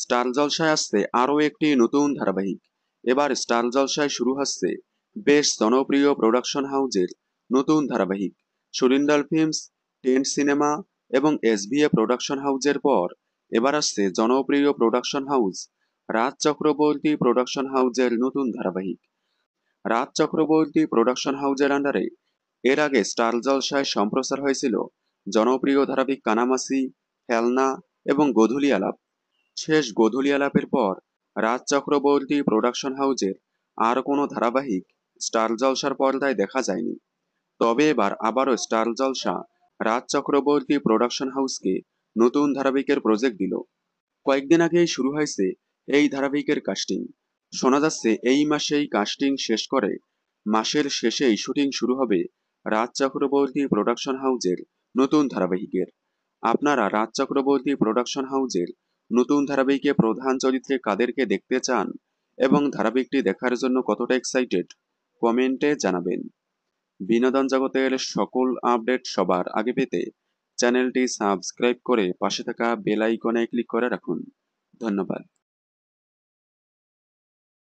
Star জলসায় আসছে আরও একটি নতুন ধারাবাহিক। এবার স্টার জলসায় শুরু হচ্ছে বেশ জনপ্রিয় প্রোডাকশন হাউজের নতুন ধারাবাহিক। সুরিন্দাল ফিল্মস, টেন্ট সিনেমা এবং এসভিএ প্রোডাকশন হাউজের পর এবার আসছে জনপ্রিয় production house Raj Chakraborty production হাউজের নতুন ধারাবাহিক। রাজ চক্রবর্তী প্রোডাকশন হাউজের আন্ডারে এর আগে স্টার জলসায় সম্প্রচার হয়েছিল জনপ্রিয় ধারাবাহিক কানামাসি, হেলনা এবং গোধূলি আলাপ। শেষ গোধূলি আলাপের পর রাজ চক্রবর্তী প্রোডাকশন হাউজের আর কোনো ধারাবাহিক স্টার জলসার পর্দায় দেখা যায়নি। তবে এবার আবারও স্টার জলসা রাজ চক্রবর্তী প্রোডাকশন হাউসকে নতুন ধারাবাহিকের প্রজেক্ট দিল। কয়েকদিন আগেই শুরু হয়েছে এই ধারাবাহিকের কাস্টিং। শোনা যাচ্ছে এই মাসেই কাস্টিং শেষ করে মাসের শেষেই শুটিং শুরু হবে রাজ চক্রবর্তী প্রোডাকশন হাউজের নতুন ধারাবাহিকের। আপনারা রাজ চক্রবর্তী প্রোডাকশন হাউজের নতুন ধারাবাহিকে প্রধান চরিত্রে কাদেরকে দেখতে চান এবং ধারাবাহিকটি দেখার জন্য কতটা এক্সাইটেড কমেন্টে জানাবেন। বিনোদন জগতের সকল আপডেট সবার আগে পেতে চ্যানেলটি সাবস্ক্রাইব করে পাশে থাকা বেল আইকনে ক্লিক করে রাখুন। ধন্যবাদ।